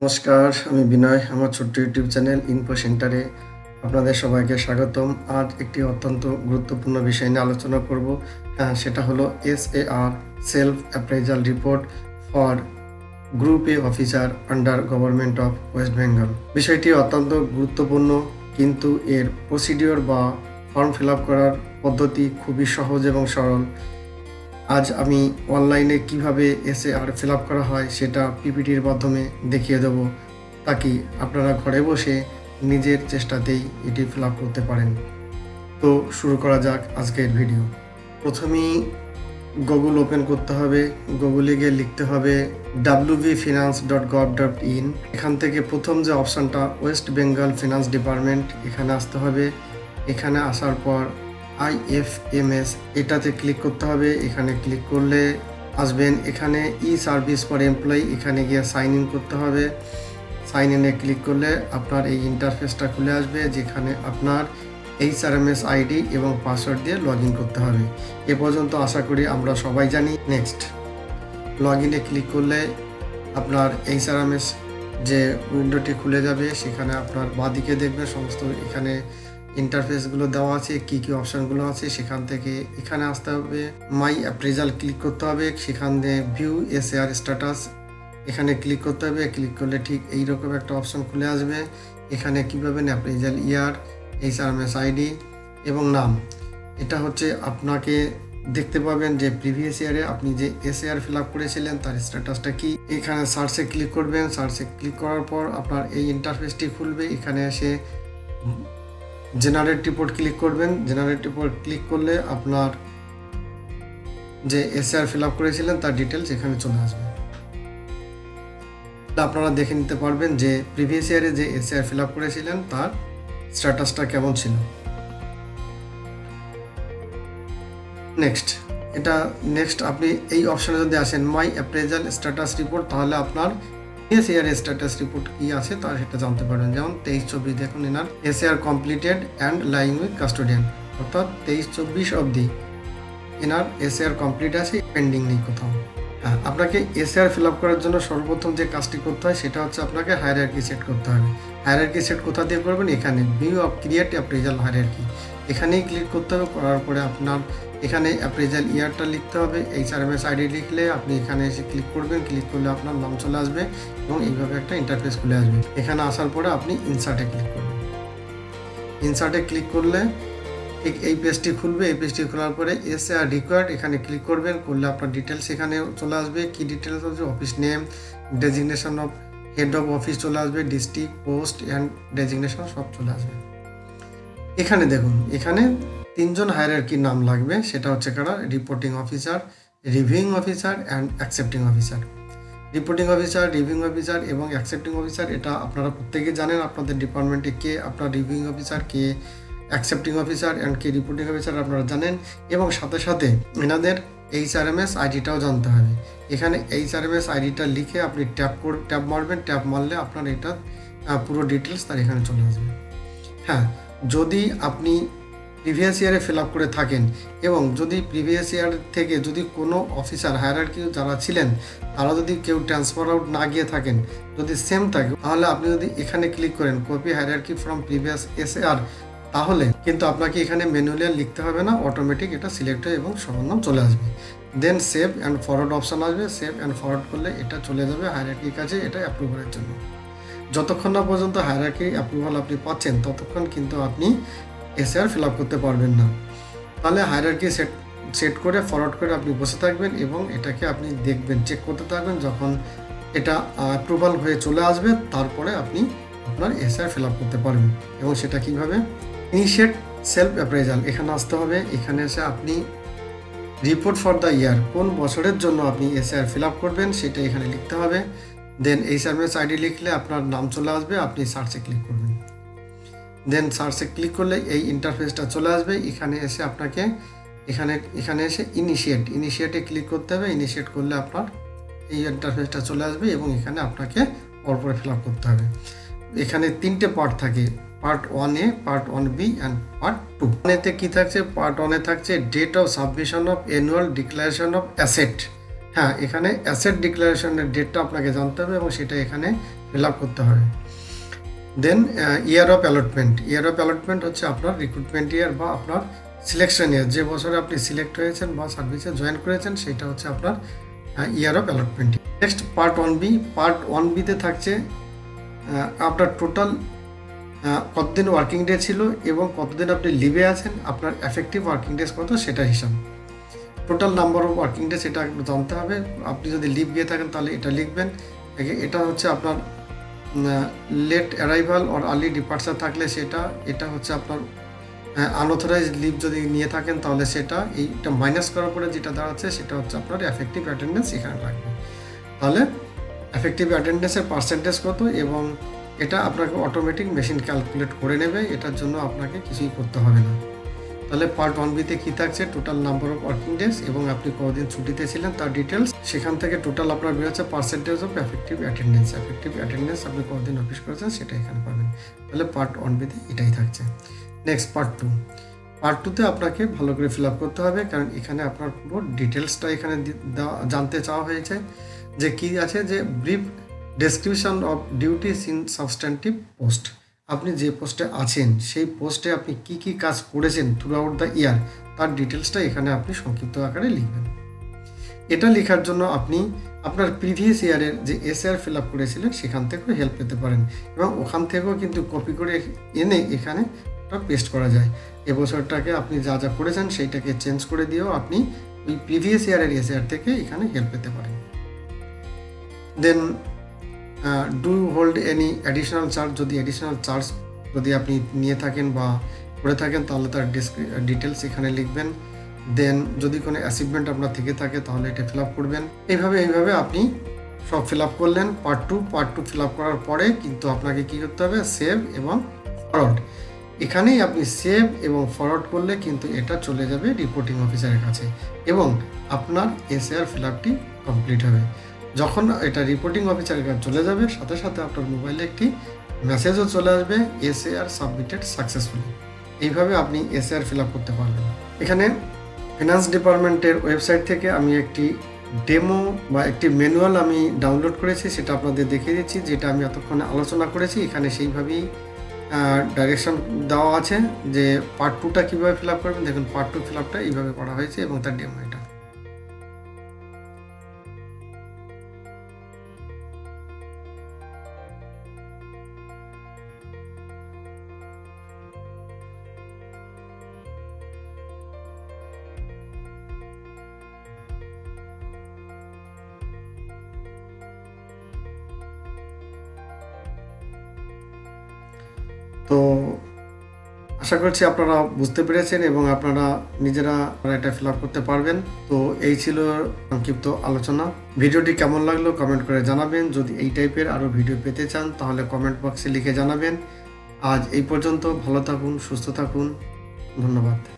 নমস্কার, আমি বিনয়। আমার ছোট্ট ইউটিউব চ্যানেল ইনফো সেন্টারে আপনাদের সবাইকে স্বাগতম। আজ একটি অত্যন্ত গুরুত্বপূর্ণ বিষয় নিয়ে আলোচনা করব। সেটা হলো SAR self appraisal report for group A officer under government of West Bengal. বিষয়টি অত্যন্ত গুরুত্বপূর্ণ, কিন্তু এর প্রসিডিওর বা ফর্ম ফিল আপ করার পদ্ধতি খুবই সহজ এবং সরল। আজ আমি অনলাইনে কিভাবে SAR ফিল আপ করা হয় সেটা পিপিটির মাধ্যমে দেখিয়ে দেব, তাকি আপনারা ঘরে বসে নিজের চেষ্টাতেই এটি ফিল আপ করতে পারেন। তো শুরু করা যাক আজকের ভিডিও। প্রথমেই গুগল ওপেন করতে হবে। গুগলে গিয়ে লিখতে হবে wvfinance.gov.in। এখান থেকে প্রথম যে অপশানটা ওয়েস্ট বেঙ্গল ফিনান্স ডিপার্টমেন্ট, এখানে আসতে হবে। এখানে আসার পর IFMS এটাতে ক্লিক করতে হবে। এখানে ক্লিক করলে আসবেন এখানে ই সার্ভিস ফর এমপ্লয়ি, এখানে গিয়ে সাইন ইন করতে হবে। সাইন ইনে ক্লিক করলে আপনার এই ইন্টারফেসটা খুলে আসবে, যেখানে আপনার HRMS আইডি এবং পাসওয়ার্ড দিয়ে লগ ইন করতে হবে। এ পর্যন্ত আশা করি আমরা সবাই জানি। নেক্সট লগ ইনে ক্লিক করলে আপনার HRMS যে উইন্ডোটি খুলে যাবে, সেখানে আপনার বাঁদিকে দেখবে সমস্ত এখানে ইন্টারফেসগুলো দেওয়া আছে, কি কি অপশানগুলো আছে। সেখান থেকে এখানে আসতে হবে, মাই অ্যাপ্রেজাল ক্লিক করতে হবে। সেখানে ভিউ SAR স্ট্যাটাস এখানে ক্লিক করতে হবে। ক্লিক করলে ঠিক এইরকম একটা অপশান খুলে আসবে। এখানে কী পাবেন, অ্যাপ্রেজাল ইয়ার, HRMS আইডি এবং নাম। এটা হচ্ছে আপনাকে দেখতে পাবেন যে প্রিভিয়াস ইয়ারে আপনি যে SAR ফিল আপ করেছিলেন তার স্ট্যাটাসটা কি। এখানে সার্চে ক্লিক করবেন। সার্চে ক্লিক করার পর আপনার এই ইন্টারফেসটি খুলবে। এখানে এসে জেনারেট রিপোর্ট ক্লিক করবেন। জেনারেট রিপোর্ট ক্লিক করলে আপনার যে SAR ফিল আপ করেছিলেন তার ডিটেলস এখানে চলে আসবে। আপনারা দেখে নিতে পারবেন যে প্রিভিয়াস ইয়ারে যে SAR ফিল আপ করেছিলেন তার স্ট্যাটাসটা কেমন ছিল। নেক্সট আপনি এই অপশানে যদি আসেন মাই অ্যাপ্রেজাল স্ট্যাটাস রিপোর্ট, তাহলে আপনার SAR স্ট্যাটাস রিপোর্ট কি আছে তার সেটা জানতে পারবেন। যেমন 23-24 দেখুন, এনার SAR completed and lying with custodian, অর্থাৎ 23-24 অবধি এনার SAR কমপ্লিট আছে, পেন্ডিং নেই কোথাও। আপনাকে SAR ফিল আপ করার জন্য সর্বপ্রথম যে কাজটি করতে হয় সেটা হচ্ছে আপনাকে হায়ারার্কি সেট করতে হবে। হায়ারার্কি সেট কোথা দিয়ে করবেন, এখানে view of create appraisal hierarchy এখানেই ক্লিক করতে হবে। করার পরে আপনার এখানে অ্যাপ্রেজাল ইয়ারটা লিখতে হবে। HRMS আইডি লিখলে আপনি এখানে এসে ক্লিক করবেন। ক্লিক করলে আপনার নাম চলে আসবে এবং এইভাবে একটা ইন্টারফেস খুলে আসবে। এখানে আসার পরে আপনি ইনসার্টে ক্লিক করবেন। ইনসার্টে ক্লিক করলে ঠিক এই পেজটি খুলবে। এই পেজটি খোলার পরে SAR রিকোয়ার্ড এখানে ক্লিক করবেন। করলে আপনার ডিটেলস এখানে চলে আসবে। কি ডিটেলস হচ্ছে, office name, designation of head of office চলে আসবে, ডিস্ট্রিক্ট, পোস্ট অ্যান্ড ডেজিগনেশন সব চলে আসবে। এখানে দেখুন, এখানে 3জন হায়ারার্কির নাম লাগবে। সেটা হচ্ছে কারা, reporting officer, reviewing officer and accepting officer. Reporting officer, reviewing officer এবং অ্যাকসেপ্টিং অফিসার এটা আপনারা প্রত্যেকে জানেন আপনাদের ডিপার্টমেন্টে কে আপনার reviewing officer, K accepting officer and K reporting officer আপনারা জানেন। এবং সাথে সাথে এনাদের HRMS আইডিটাও জানতে হবে। এখানে HRMS আইডিটা লিখে আপনি ট্যাপ মারবেন। ট্যাপ মারলে আপনার এটা পুরো ডিটেলস তার এখানে চলে আসবে। যদি আপনি প্রিভিয়াস ইয়ারে ফিল আপ করে থাকেন এবং যদি প্রিভিয়াস ইয়ার থেকে যদি কোনো অফিসার হায়ারার্কি যারা ছিলেন তারা যদি কেউ ট্রান্সফার আউট না গিয়ে থাকেন, যদি সেম থাকে, তাহলে আপনি যদি এখানে ক্লিক করেন copy hierarchy from previous SAR, তাহলে কিন্তু আপনাকে এখানে ম্যানুয়ালি লিখতে হবে না, অটোমেটিক এটা সিলেক্ট হয়ে এবং সবার চলে আসবে। দেন সেভ অ্যান্ড ফরওয়ার্ড অপশান আসবে। সেভ অ্যান্ড ফরওয়ার্ড করলে এটা চলে যাবে হায়ারার্কির কাছে, এটা অ্যাপ্রুভালের জন্য। যতক্ষণ না পর্যন্ত হায়ারার্কি অ্যাপ্রুভাল আপনি পাচ্ছেন ততক্ষণ কিন্তু আপনি SAR ফিল আপ করতে পারবেন না। তাহলে হায়ারার্কি সেট করে ফরওয়ার্ড করে আপনি বসে থাকবেন এবং এটাকে আপনি দেখবেন, চেক করতে থাকবেন। যখন এটা অ্যাপ্রুভাল হয়ে চলে আসবে তারপরে আপনি আপনার SAR ফিল আপ করতে পারবেন। এবং সেটা কীভাবে, ইনিশিয়েট সেলফ অ্যাপ্রেজাল এখানে আসতে হবে। এখানে এসে আপনি রিপোর্ট ফর দ্য ইয়ার, কোন বছরের জন্য আপনি SAR ফিল আপ করবেন সেটা এখানে লিখতে হবে। দেন HRMS আইডি লিখলে আপনার নাম চলে আসবে। আপনি সার্চে ক্লিক করবেন। দেন সার্চে ক্লিক করলে এই ইন্টারফেসটা চলে আসবে। এখানে এসে আপনাকে এখানে এসে ইনিশিয়েটে ক্লিক করতে হবে। ইনিশিয়েট করলে আপনার এই ইন্টারফেসটা চলে আসবে এবং এখানে আপনাকে পরপরে ফিল আপ করতে হবে। এখানে 3টে পার্ট থাকে, part 1A, part 1B and part 2। এতে কী থাকছে, পার্ট 1-এ থাকছে date of submission of annual declaration of asset. এখানে অ্যাসেট ডিক্লারেশনের ডেটটা আপনাকে জানতে হবে এবং সেটা এখানে ফিল আপ করতে হবে। দেন ইয়ার অফ অ্যালটমেন্ট হচ্ছে আপনার রিক্রুটমেন্ট ইয়ার বা আপনার সিলেকশন ইয়ার, যে বছরে আপনি সিলেক্ট হয়েছেন বা সার্ভিসে জয়েন করেছেন সেটা হচ্ছে আপনার year of allotment. Next part 1B। Part 1Bতে থাকছে আপনার টোটাল কতদিন ওয়ার্কিং ডে ছিল এবং কতদিন আপনি লিভে আছেন, আপনার এফেক্টিভ ওয়ার্কিং ডেজ কত সেটা হিসাব। Total number of working days এটা একটু জানতে হবে। আপনি যদি লিভ গিয়ে থাকেন তাহলে এটা লিখবেন। এটা হচ্ছে আপনার late arrival or early departure থাকলে সেটা, এটা হচ্ছে আপনার আনঅথরাইজড লিভ যদি নিয়ে থাকেন তাহলে সেটা, এইটা মাইনাস করার পরে যেটা দাঁড়াচ্ছে সেটা হচ্ছে আপনার এফেক্টিভ অ্যাটেন্ডেন্স এখানে রাখবেন। তাহলে এফেক্টিভ অ্যাটেন্ডেন্সের পার্সেন্টেজ কত, এবং এটা আপনাকে অটোমেটিক মেশিন ক্যালকুলেট করে নেবে, এটার জন্য আপনাকে কিছুই করতে হবে না। তাহলে পার্ট 1Bতে কী থাকছে, total number of working days এবং আপনি কতদিন ছুটিতে ছিলেন তার ডিটেলস, সেখান থেকে টোটাল আপনার বেরোচ্ছে পার্সেন্টেজ অফ এফেক্টিভ অ্যাটেন্ডেন্স আপনি কতদিন অফিস করেছেন সেটা এখানে পাবেন। তাহলে পার্ট 1Bতে এটাই থাকছে। নেক্সট পার্ট 2তে আপনাকে ভালো করে ফিল আপ করতে হবে, কারণ এখানে আপনার পুরো ডিটেলসটা এখানে জানতে চাওয়া হয়েছে যে কী আছে, যে brief description of duties in substantive post. আপনি যে পোস্টে আছেন সেই পোস্টে আপনি কি কি কাজ করেছেন থ্রু আউট দ্য ইয়ার, তার ডিটেলসটা এখানে আপনি সংক্ষিপ্ত আকারে লিখবেন। এটা লেখার জন্য আপনি আপনার প্রিভিয়াস ইয়ারের যে এসআর ফিল আপ করেছিলেন সেখান থেকেও হেল্প পেতে পারেন, এবং ওখান থেকেও কিন্তু কপি করে এনে এখানে পেস্ট করা যায়। এবছরটাকে আপনি যা যা করেছেন সেইটাকে চেঞ্জ করে দিয়েও আপনি ওই প্রিভিয়াস ইয়ারের এসআর থেকে এখানে হেল্প পেতে পারেন। Then do you hold any additional charge, যদি অ্যাডিশনাল চার্জ যদি আপনি নিয়ে থাকেন বা করে থাকেন তাহলে তার ডিটেলস এখানে লিখবেন। দেন যদি কোনো অ্যাচিভমেন্ট আপনার থেকে থাকে তাহলে এটা ফিল আপ করবেন। এইভাবে আপনি সব ফিল আপ করলেন। পার্ট টু ফিল আপ করার পরে কিন্তু আপনাকে কী করতে হবে, সেভ এবং ফরওয়ার্ড। এখানেই আপনি সেভ এবং ফরওয়ার্ড করলে কিন্তু এটা চলে যাবে রিপোর্টিং অফিসারের কাছে এবং আপনার এসআর ফিল আপটি কমপ্লিট হবে। যখন এটা রিপোর্টিং অফিসারের কাছে চলে যাবে সাথে সাথে আপনার মোবাইলে একটি মেসেজও চলে আসবে, এসআর সাবমিটেড সাকসেসফুলি। এইভাবে আপনি এসআর ফিল আপ করতে পারবেন। এখানে ফিনান্স ডিপার্টমেন্টের ওয়েবসাইট থেকে আমি একটি ডেমো বা একটি ম্যানুয়াল আমি ডাউনলোড করেছি, সেটা আপনাদের দেখিয়ে দিচ্ছি, যেটা আমি এতক্ষণে আলোচনা করেছি। এখানে সেইভাবেই ডাইরেকশন দেওয়া আছে যে পার্ট 2টা কীভাবে ফিল আপ করবেন। দেখুন পার্ট 2 ফিল আপটা এইভাবে করা হয়েছে এবং তার ডেমো এটা। তো আশা করছি আপনারা বুঝতে পেরেছেন এবং আপনারা নিজেরা এটা ফিল আপ করতে পারবেন। তো এই ছিল সংক্ষিপ্ত আলোচনা। ভিডিওটি কেমন লাগলো কমেন্ট করে জানাবেন। যদি এই টাইপের আরও ভিডিও পেতে চান তাহলে কমেন্ট বক্সে লিখে জানাবেন। আজ এই পর্যন্ত। ভালো থাকুন, সুস্থ থাকুন, ধন্যবাদ।